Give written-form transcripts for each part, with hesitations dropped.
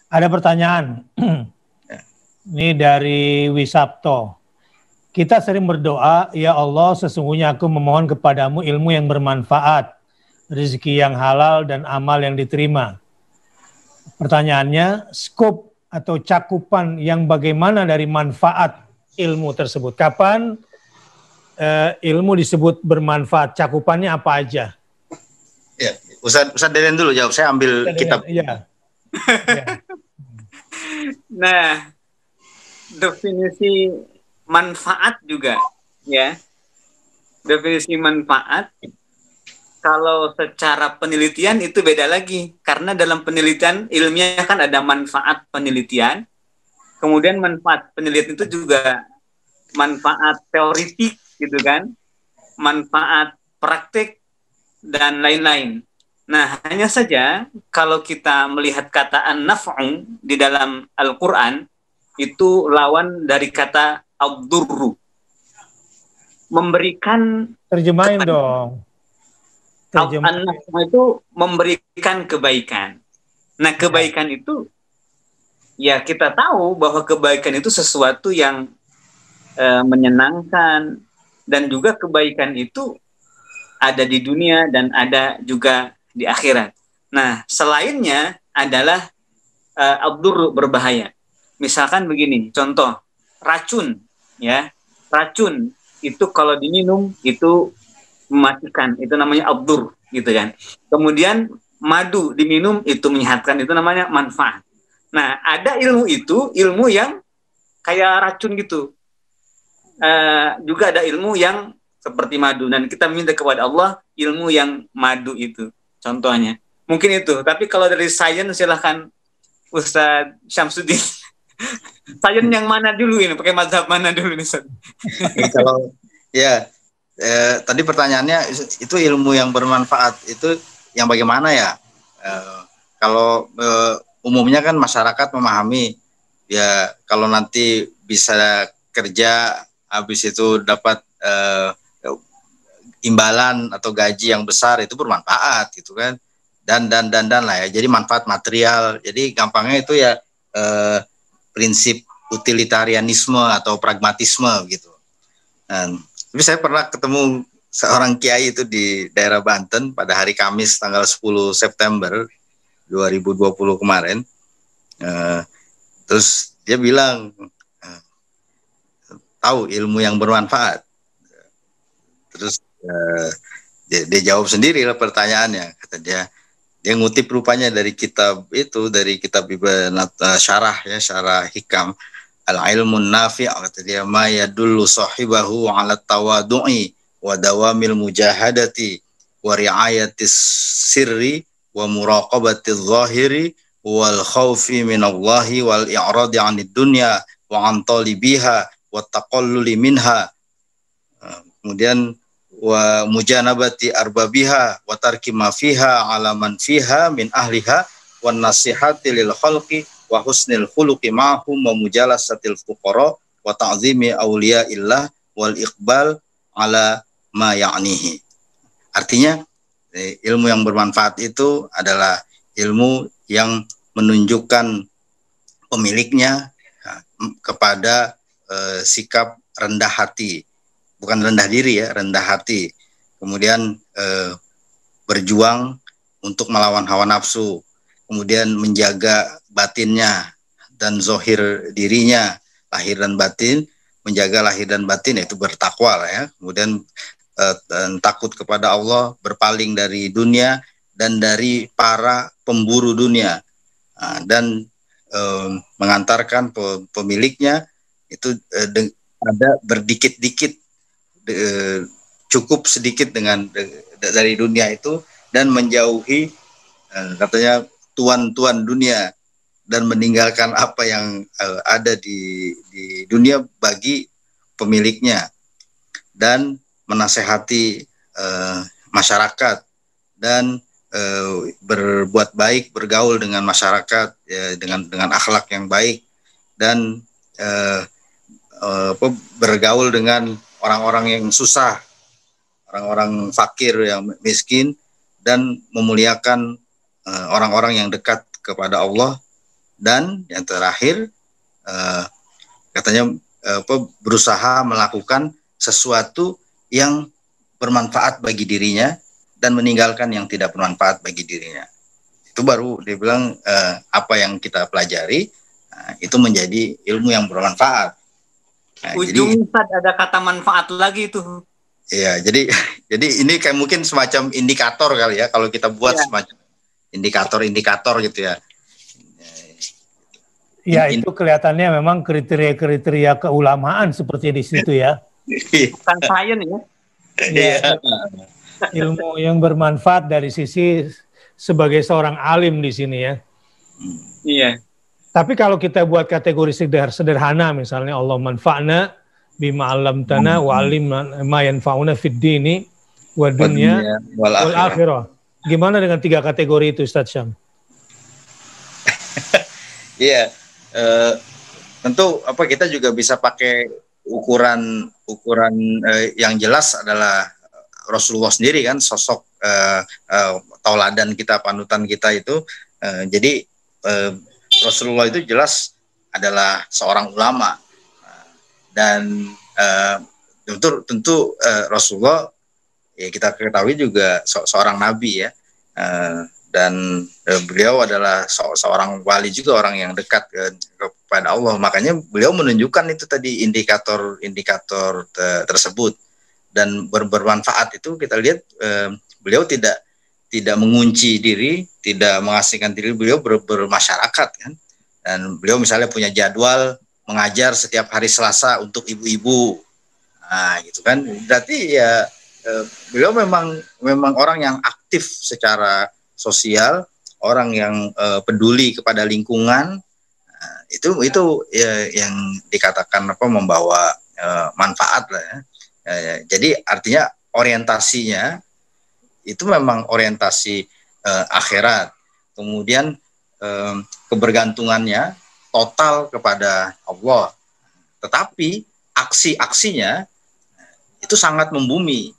Ada pertanyaan. Ini dari Wisapto. Kita sering berdoa, ya Allah, sesungguhnya aku memohon kepadamu ilmu yang bermanfaat, rezeki yang halal, dan amal yang diterima. Pertanyaannya, skop atau cakupan yang bagaimana dari manfaat ilmu tersebut? Kapan ilmu disebut bermanfaat? Cakupannya apa aja? Ya, Ustaz Deden dulu jawab. Saya ambil kitab. Ya. Nah, definisi manfaat juga, ya. Definisi manfaat, kalau secara penelitian itu beda lagi. Karena dalam penelitian ilmiah kan ada manfaat penelitian, kemudian manfaat penelitian itu juga manfaat teoritik, gitu kan, manfaat praktik, dan lain-lain. Nah, hanya saja kalau kita melihat kata an-naf'u di dalam Al-Quran, itu lawan dari kata ad-durru. Memberikan, terjemahin dong. An-naf'u itu memberikan kebaikan. Nah, kebaikan itu, ya kita tahu bahwa kebaikan itu sesuatu yang menyenangkan, dan juga kebaikan itu ada di dunia dan ada juga di akhirat. Nah, selainnya adalah ad-durru, berbahaya. Misalkan begini, contoh racun, ya. Racun itu kalau diminum itu mematikan, itu namanya ad-durr, gitu kan. Kemudian madu diminum itu menyehatkan, itu namanya manfaat. Nah, ada ilmu itu, ilmu yang kayak racun gitu. Juga ada ilmu yang seperti madu, dan kita minta kepada Allah ilmu yang madu itu, contohnya. Mungkin itu, tapi kalau dari sains silahkan Ustadz Syamsuddin. Sains yang mana dulu ini? Pakai mazhab mana dulu nih, Ustadz? Kalau ya tadi pertanyaannya itu ilmu yang bermanfaat itu yang bagaimana ya? Kalau umumnya kan masyarakat memahami ya, kalau nanti bisa kerja habis itu dapat imbalan atau gaji yang besar itu bermanfaat gitu kan, dan lah ya, jadi manfaat material. Jadi gampangnya itu ya prinsip utilitarianisme atau pragmatisme gitu. Tapi saya pernah ketemu seorang kiai itu di daerah Banten pada hari Kamis tanggal 10 September 2020 kemarin. Terus dia bilang tahu ilmu yang bermanfaat. Terus dia jawab sendiri lah pertanyaannya. Kata dia ngutip rupanya dari kitab itu, dari kitab syarah hikam al-ilmun nafi', kata dia, ma yadullu sahibahu ala tawadu'i wa dawamil mujahadati wa riayatis sirri wa muraqabatil zahiri wal khawfi minallahi wal i'radi 'anid dunya wa an talibiha wa taqalluli minha. Kemudian wa mujanabati arbabiha wa tarki ma fiha ala man fiha min ahliha wan nasihati lil khalqi wa husnil khuluqi ma'hum wa mujalasatil fuqara wa ta'zimi awliyaillah wal iqbal ala ma ya'nihi. Artinya ilmu yang bermanfaat itu adalah ilmu yang menunjukkan pemiliknya kepada sikap rendah hati, bukan rendah diri ya, rendah hati. Kemudian berjuang untuk melawan hawa nafsu, kemudian menjaga batinnya dan zohir dirinya, lahir dan batin, menjaga lahir dan batin, yaitu bertakwa lah ya. Kemudian takut kepada Allah, berpaling dari dunia dan dari para pemburu dunia, dan mengantarkan pemiliknya itu ada berdikit-dikit, cukup sedikit dengan dari dunia itu, dan menjauhi katanya tuan-tuan dunia, dan meninggalkan apa yang ada di dunia bagi pemiliknya, dan menasehati masyarakat, dan berbuat baik, bergaul dengan masyarakat dengan akhlak yang baik, dan bergaul dengan orang-orang yang susah, orang-orang fakir yang miskin, dan memuliakan orang-orang yang dekat kepada Allah, dan yang terakhir katanya berusaha melakukan sesuatu yang bermanfaat bagi dirinya dan meninggalkan yang tidak bermanfaat bagi dirinya. Itu baru dia bilang apa yang kita pelajari itu menjadi ilmu yang bermanfaat. Nah, ujung ada kata manfaat lagi itu. Iya, jadi ini kayak mungkin semacam indikator kali ya, kalau kita buat semacam indikator gitu ya. Ya, itu kelihatannya memang kriteria-kriteria keulamaan seperti di situ ya. Bukan sains ya. Iya. Ilmu yang bermanfaat dari sisi sebagai seorang alim di sini ya. Iya. Tapi kalau kita buat kategori sederhana, misalnya Allah manfa'na bima 'allamtana wa 'allimna ma yanfa'una fid dini wa dunya wal akhirah. Gimana dengan 3 kategori itu, Ustaz Syam? Iya. Tentu kita juga bisa pakai ukuran yang jelas adalah Rasulullah sendiri kan, sosok tauladan kita, panutan kita itu. Jadi Rasulullah itu jelas adalah seorang ulama, dan tentu Rasulullah ya kita ketahui juga seorang nabi ya, dan beliau adalah seorang wali juga, orang yang dekat kepada Allah. Makanya beliau menunjukkan itu tadi indikator tersebut, dan bermanfaat itu kita lihat beliau tidak mengunci diri, tidak mengasingkan diri, beliau bermasyarakat kan. Dan beliau misalnya punya jadwal mengajar setiap hari Selasa untuk ibu-ibu, nah gitu kan. Berarti ya beliau memang orang yang aktif secara sosial, orang yang peduli kepada lingkungan. Itu ya, yang dikatakan membawa manfaat lah ya. Jadi artinya orientasinya itu memang orientasi akhirat. Kemudian kebergantungannya total kepada Allah. Tetapi aksi-aksinya itu sangat membumi.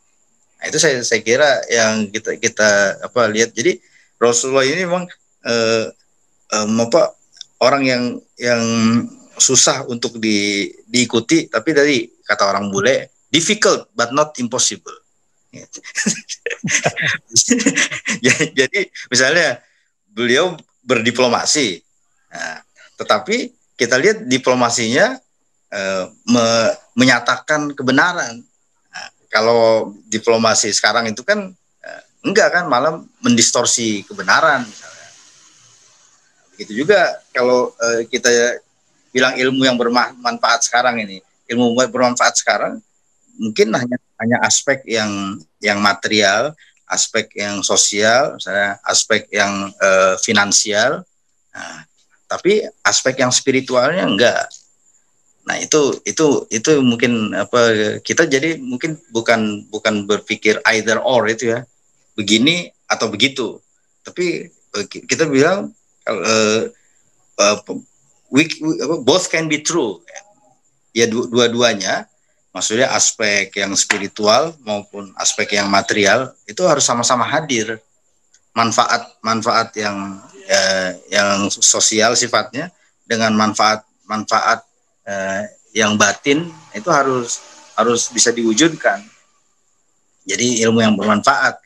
Nah, itu saya kira yang kita lihat. Jadi Rasulullah ini memang orang yang susah untuk diikuti, tapi tadi kata orang bule, difficult but not impossible. Jadi misalnya beliau berdiplomasi, nah, tetapi kita lihat diplomasinya menyatakan kebenaran. Nah, kalau diplomasi sekarang itu kan enggak kan, malah mendistorsi kebenaran misalnya. Begitu juga kalau kita bilang ilmu yang bermanfaat sekarang ini, ilmu bermanfaat sekarang mungkin hanya aspek yang material, aspek yang sosial, misalnya aspek yang finansial, nah, tapi aspek yang spiritualnya enggak. Nah itu mungkin kita jadi mungkin bukan berpikir either or itu ya, begini atau begitu, tapi kita bilang both can be true ya, dua-duanya. Maksudnya aspek yang spiritual maupun aspek yang material itu harus sama-sama hadir. Manfaat yang sosial sifatnya dengan manfaat yang batin itu harus bisa diwujudkan. Jadi ilmu yang bermanfaat.